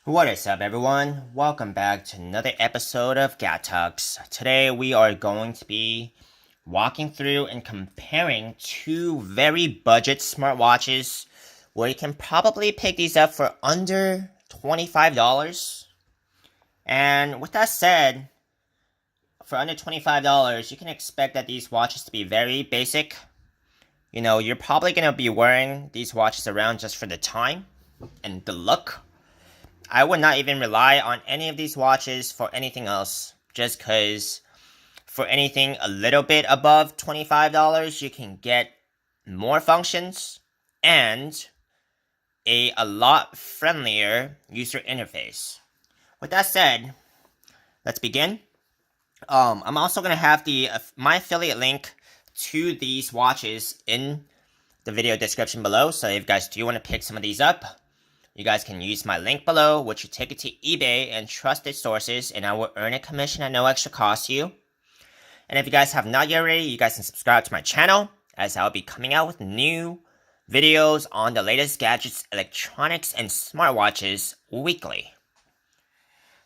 What is up, everyone? Welcome back to another episode of Gat Talks. Today we are going to be walking through and comparing two very budget smartwatches where you can probably pick these up for under $25. And with that said, for under $25, you can expect that these watches to be very basic. You're probably going to be wearing these watches around just for the time and the look. I would not even rely on any of these watches for anything else, just because for anything a little bit above $25, you can get more functions and a lot friendlier user interface. With that said, let's begin. I'm also going to have my affiliate link to these watches in the video description below, so if you guys do want to pick some of these up, you guys can use my link below, which will take it to eBay and trusted sources, and I will earn a commission at no extra cost to you. And if you guys have not yet already, you guys can subscribe to my channel, as I'll be coming out with new videos on the latest gadgets, electronics, and smartwatches weekly.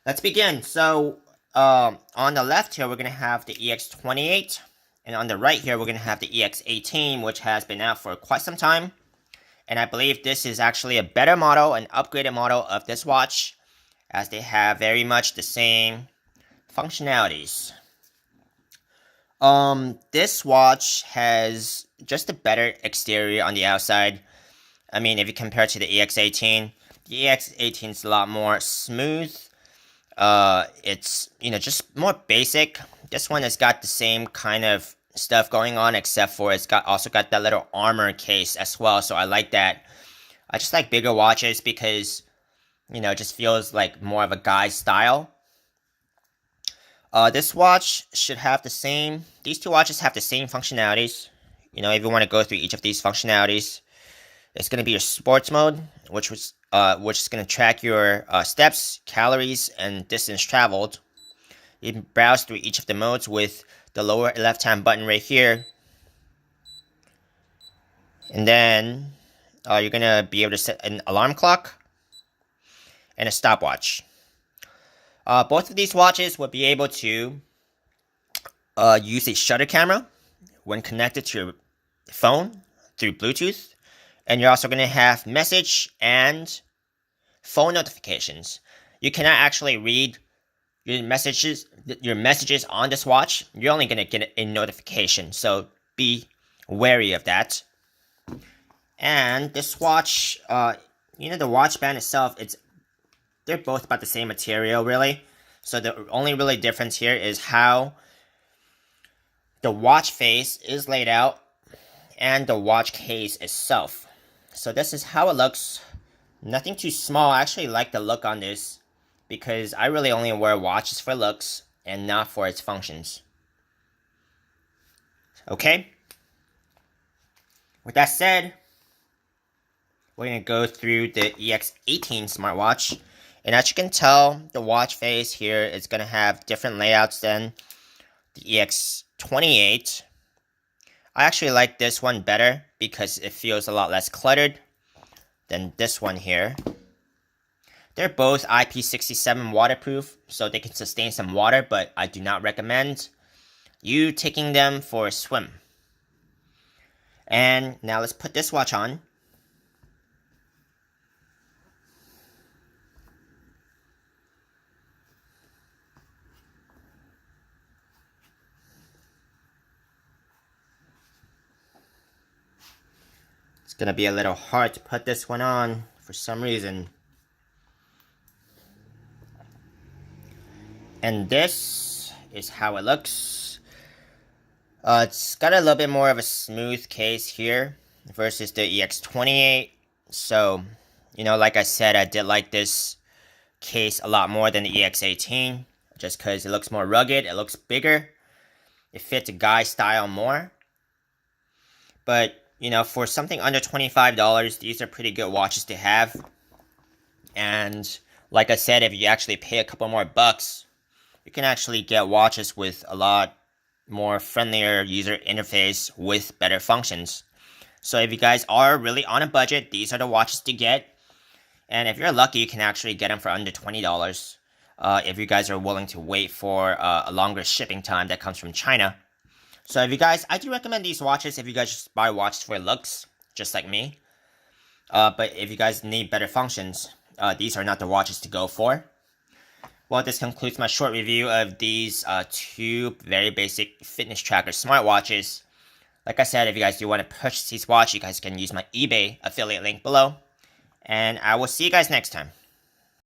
Let's begin. So, on the left here, we're going to have the EX28, and on the right here, we're going to have the EX18, which has been out for quite some time. And I believe this is actually a better model, an upgraded model of this watch, as they have very much the same functionalities. This watch has just a better exterior on the outside. I mean, if you compare it to the EX18, the EX18 is a lot more smooth. It's, just more basic. This one has got the same kind of stuff going on, except for it's also got that little armor case as well, so I like that. I just like bigger watches because it just feels like more of a guy style. This watch should have these two watches have the same functionalities. If you want to go through each of these functionalities, it's going to be your sports mode, which is going to track your steps, calories, and distance traveled. You can browse through each of the modes with the lower left hand button right here, and then you're gonna be able to set an alarm clock and a stopwatch. Both of these watches will be able to use a shutter camera when connected to your phone through Bluetooth, and you're also gonna have message and phone notifications. You cannot actually read your messages on this watch. You're only going to get a notification, so be wary of that. And this watch, the watch band itself, they're both about the same material, really. So the only really difference here is how the watch face is laid out and the watch case itself. So this is how it looks. Nothing too small. I actually like the look on this, because I really only wear watches for looks and not for its functions. Okay? With that said, we're going to go through the EX18 smartwatch. And as you can tell, the watch face here is going to have different layouts than the EX28. I actually like this one better because it feels a lot less cluttered than this one here. They're both IP67 waterproof, so they can sustain some water, but I do not recommend you taking them for a swim. And now let's put this watch on. It's gonna be a little hard to put this one on for some reason. And this is how it looks. It's got a little bit more of a smooth case here versus the EX28. So, like I said, I did like this case a lot more than the EX18, just because it looks more rugged, it looks bigger, it fits a guy style more. But, for something under $25, these are pretty good watches to have. And like I said, if you actually pay a couple more bucks, you can actually get watches with a lot more friendlier user interface with better functions. So if you guys are really on a budget, these are the watches to get. And if you're lucky, you can actually get them for under $20 if you guys are willing to wait for a longer shipping time that comes from China. So if you guys, I do recommend these watches if you guys just buy watches for looks, just like me. But if you guys need better functions, these are not the watches to go for. Well, this concludes my short review of these two very basic fitness tracker smartwatches. Like I said, if you guys do want to purchase these watches, you guys can use my eBay affiliate link below. And I will see you guys next time.